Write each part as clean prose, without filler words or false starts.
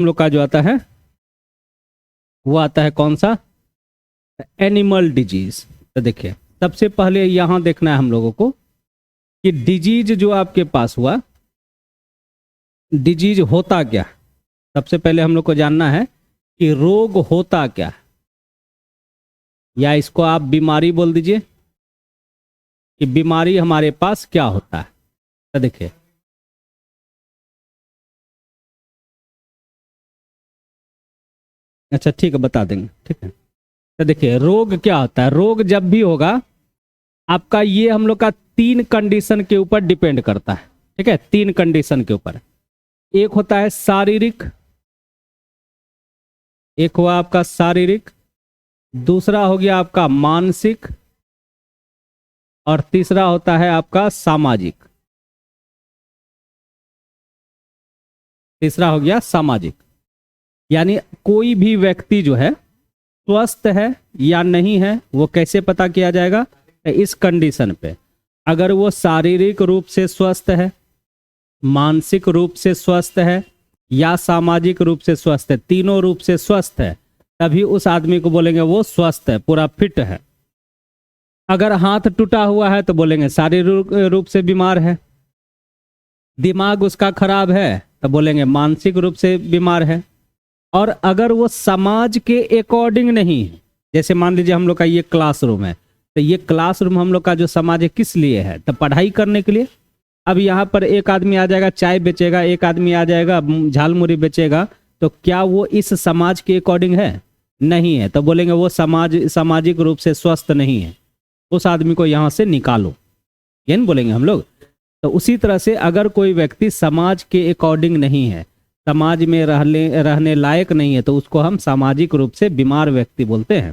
हम लोग का जो आता है वो आता है कौन सा, एनिमल डिजीज। तो देखिए सबसे पहले यहां देखना है हम लोगों को कि डिजीज जो आपके पास हुआ, डिजीज होता क्या। सबसे पहले हम लोग को जानना है कि रोग होता क्या, या इसको आप बीमारी बोल दीजिए कि बीमारी हमारे पास क्या होता है। तो देखिए अच्छा ठीक है बता देंगे, ठीक है। तो देखिए रोग क्या होता है, रोग जब भी होगा आपका, ये हम लोग का तीन कंडीशन के ऊपर डिपेंड करता है, ठीक है। तीन कंडीशन के ऊपर, एक होता है शारीरिक, एक हुआ आपका शारीरिक, दूसरा हो गया आपका मानसिक, और तीसरा होता है आपका सामाजिक। तीसरा हो गया सामाजिक। यानी कोई भी व्यक्ति जो है स्वस्थ है या नहीं है वो कैसे पता किया जाएगा, इस कंडीशन पे। अगर वो शारीरिक रूप से स्वस्थ है, मानसिक रूप से स्वस्थ है या सामाजिक रूप से स्वस्थ है, तीनों रूप से स्वस्थ है, तभी उस आदमी को बोलेंगे वो स्वस्थ है, पूरा फिट है। अगर हाथ टूटा हुआ है तो बोलेंगे शारीरिक रूप से बीमार है। दिमाग उसका खराब है तो बोलेंगे मानसिक रूप से बीमार है। और अगर वो समाज के अकॉर्डिंग नहीं है, जैसे मान लीजिए हम लोग का ये क्लासरूम है, तो ये क्लासरूम हम लोग का जो समाज है किस लिए है, तो पढ़ाई करने के लिए। अब यहाँ पर एक आदमी आ जाएगा चाय बेचेगा, एक आदमी आ जाएगा झालमुड़ी बेचेगा, तो क्या वो इस समाज के अकॉर्डिंग है, नहीं है, तो बोलेंगे वो सामाजिक रूप से स्वस्थ नहीं है, उस आदमी को यहाँ से निकालो, ये नहीं बोलेंगे हम लोग। तो उसी तरह से अगर कोई व्यक्ति समाज के अकॉर्डिंग नहीं है, समाज में रहने लायक नहीं है, तो उसको हम सामाजिक रूप से बीमार व्यक्ति बोलते हैं।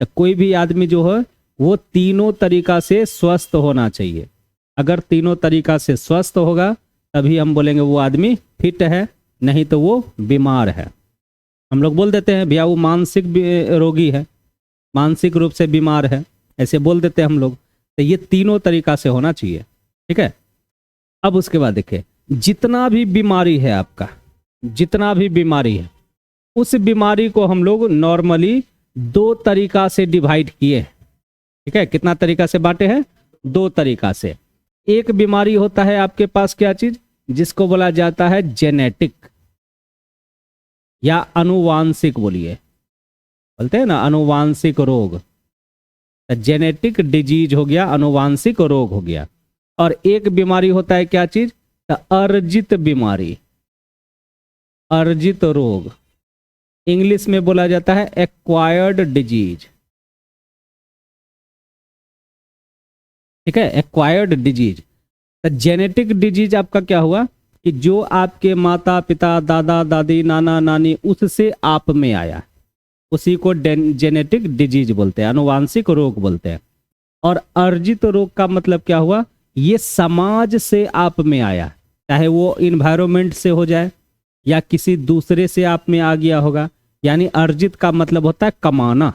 तो कोई भी आदमी जो है वो तीनों तरीका से स्वस्थ होना चाहिए। अगर तीनों तरीका से स्वस्थ होगा तभी हम बोलेंगे वो आदमी फिट है, नहीं तो वो बीमार है। हम लोग बोल देते हैं भैया वो मानसिक रोगी है, मानसिक रूप से बीमार है, ऐसे बोल देते हैं हम लोग। तो ये तीनों तरीका से होना चाहिए, ठीक है। अब उसके बाद देखिए जितना भी बीमारी है आपका, जितना भी बीमारी है, उस बीमारी को हम लोग नॉर्मली दो तरीका से डिवाइड किए, ठीक है। कितना तरीका से बांटे हैं, दो तरीका से। एक बीमारी होता है आपके पास क्या चीज, जिसको बोला जाता है जेनेटिक या अनुवांशिक, बोलिए बोलते हैं ना अनुवांशिक रोग। जेनेटिक डिजीज हो गया, अनुवांशिक रोग हो गया। और एक बीमारी होता है क्या चीज, अर्जित बीमारी, अर्जित रोग, इंग्लिश में बोला जाता है एक्वायर्ड डिजीज, ठीक है, एक्वायर्ड डिजीज। जेनेटिक डिजीज आपका क्या हुआ कि जो आपके माता पिता दादा दादी नाना नानी उससे आप में आया, उसी को जेनेटिक डिजीज बोलते हैं, अनुवांशिक रोग बोलते हैं। और अर्जित रोग का मतलब क्या हुआ, ये समाज से आप में आया, चाहे वो इन्वायरमेंट से हो जाए या किसी दूसरे से आप में आ गया होगा। यानी अर्जित का मतलब होता है कमाना,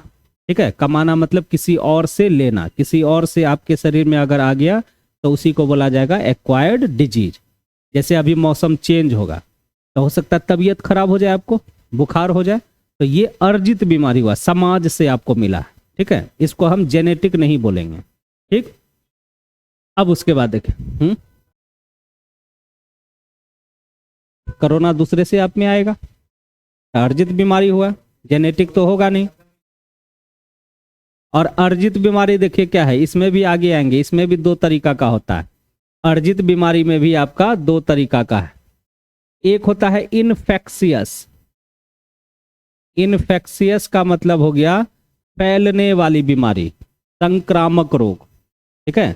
ठीक है, कमाना मतलब किसी और से लेना, किसी और से आपके शरीर में अगर आ गया तो उसी को बोला जाएगा एक्वायर्ड डिजीज। जैसे अभी मौसम चेंज होगा तो हो सकता है तबीयत खराब हो जाए, आपको बुखार हो जाए, तो ये अर्जित बीमारी हुआ, समाज से आपको मिला, ठीक है। इसको हम जेनेटिक नहीं बोलेंगे, ठीक। अब उसके बाद देखें, कोरोना दूसरे से आप में आएगा, अर्जित बीमारी हुआ, जेनेटिक तो होगा नहीं। और अर्जित बीमारी देखिए क्या है, इसमें भी आगे आएंगे, इसमें भी दो तरीका का होता है। अर्जित बीमारी में भी आपका दो तरीका का है। एक होता है इनफेक्शियस, इनफेक्शियस का मतलब हो गया फैलने वाली बीमारी, संक्रामक रोग, ठीक है।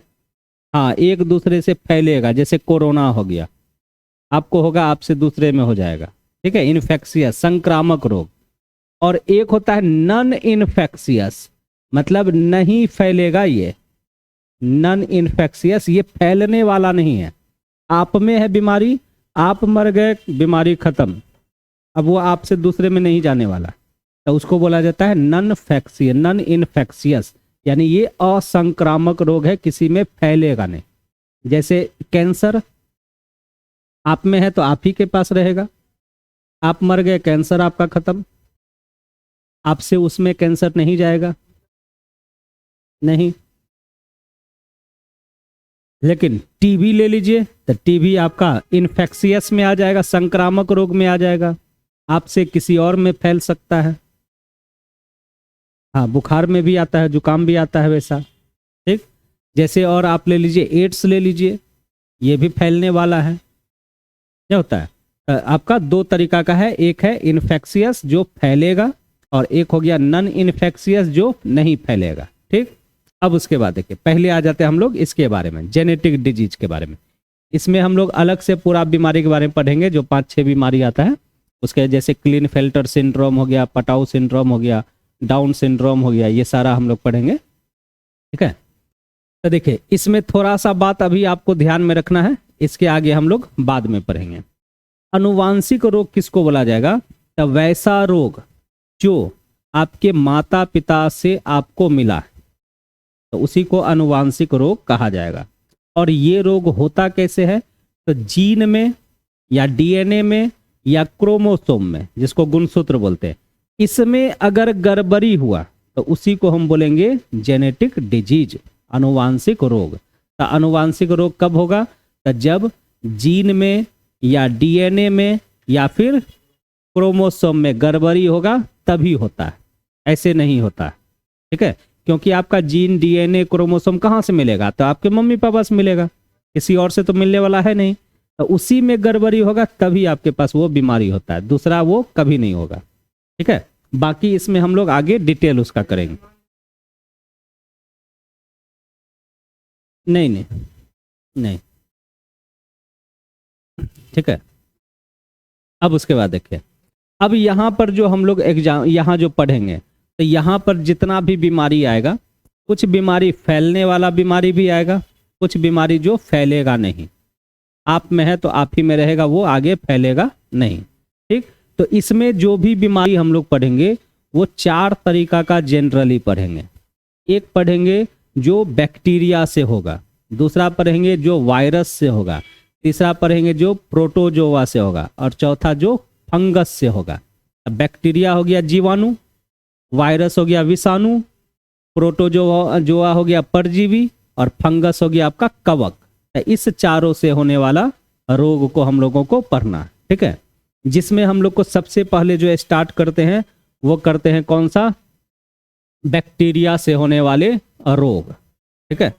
हाँ, एक दूसरे से फैलेगा, जैसे कोरोना हो गया, आपको होगा आपसे दूसरे में हो जाएगा, ठीक है, इनफेक्शियस संक्रामक रोग। और एक होता है नॉन इनफेक्शियस, मतलब नहीं फैलेगा, ये नॉन इन्फेक्शियस, ये फैलने वाला नहीं है, आप में है बीमारी, आप मर गए, बीमारी खत्म, अब वो आपसे दूसरे में नहीं जाने वाला, तो उसको बोला जाता है नॉन इन्फेक्शियस। यानी ये असंक्रामक रोग है, किसी में फैलेगा नहीं। जैसे कैंसर आप में है तो आप ही के पास रहेगा, आप मर गए, कैंसर आपका खत्म, आपसे उसमें कैंसर नहीं जाएगा, नहीं। लेकिन टीबी ले लीजिए तो टीबी आपका इन्फेक्शियस में आ जाएगा, संक्रामक रोग में आ जाएगा, आपसे किसी और में फैल सकता है। हाँ, बुखार में भी आता है, जुकाम भी आता है वैसा, ठीक। जैसे और आप ले लीजिए एड्स ले लीजिए, ये भी फैलने वाला है। क्या होता है आपका दो तरीका का है, एक है इन्फेक्शियस जो फैलेगा और एक हो गया नॉन इन्फेक्शियस जो नहीं फैलेगा, ठीक। अब उसके बाद देखिए, पहले आ जाते हैं हम लोग इसके बारे में, जेनेटिक डिजीज के बारे में। इसमें हम लोग अलग से पूरा बीमारी के बारे में पढ़ेंगे, जो 5-6 बीमारी आता है उसके, जैसे क्लिनफेल्टर सिंड्रोम हो गया, पटाउ सिंड्रोम हो गया, डाउन सिंड्रोम हो गया, ये सारा हम लोग पढ़ेंगे, ठीक है। तो देखिए इसमें थोड़ा सा बात अभी आपको ध्यान में रखना है, इसके आगे हम लोग बाद में पढ़ेंगे। अनुवांशिक रोग किसको बोला जाएगा? तो वैसा रोग जो आपके माता पिता से आपको मिला है, तो उसी को अनुवांशिक रोग कहा जाएगा। और ये रोग होता कैसे है? तो जीन में या डीएनए में या क्रोमोसोम में, जिसको गुणसूत्र बोलते हैं, इसमें अगर गड़बड़ी हुआ तो उसी को हम बोलेंगे जेनेटिक डिजीज, अनुवांशिक रोग। तो अनुवांशिक रोग कब होगा? तो जब जीन में या डीएनए में या फिर क्रोमोसोम में गड़बड़ी होगा तभी होता है, ऐसे नहीं होता, ठीक है। क्योंकि आपका जीन डीएनए क्रोमोसोम कहाँ से मिलेगा? तो आपके मम्मी पापा से मिलेगा, किसी और से तो मिलने वाला है नहीं। तो उसी में गड़बड़ी होगा तभी आपके पास वो बीमारी होता है, दूसरा वो कभी नहीं होगा, ठीक है। बाकी इसमें हम लोग आगे डिटेल उसका करेंगे। नहीं नहीं नहीं, ठीक है। अब उसके बाद देखिए, अब यहाँ पर जो हम लोग एग्जाम यहाँ जो पढ़ेंगे, तो यहाँ पर जितना भी बीमारी आएगा, कुछ बीमारी फैलने वाला बीमारी भी आएगा, कुछ बीमारी जो फैलेगा नहीं, आप में है तो आप ही में रहेगा, वो आगे फैलेगा नहीं, ठीक। तो इसमें जो भी बीमारी हम लोग पढ़ेंगे वो 4 तरीका का जनरली पढ़ेंगे। एक पढ़ेंगे जो बैक्टीरिया से होगा, दूसरा पढ़ेंगे जो वायरस से होगा, तीसरा पढ़ेंगे जो प्रोटोजोआ से होगा, और चौथा जो फंगस से होगा। बैक्टीरिया हो गया जीवाणु, वायरस हो गया विषाणु, प्रोटोजोआ हो गया परजीवी, और फंगस हो गया आपका कवक। इस चारों से होने वाला रोग को हम लोगों को पढ़ना, ठीक है। जिसमें हम लोग को सबसे पहले जो स्टार्ट करते हैं वो करते हैं कौन सा? बैक्टीरिया से होने वाले रोग, ठीक है।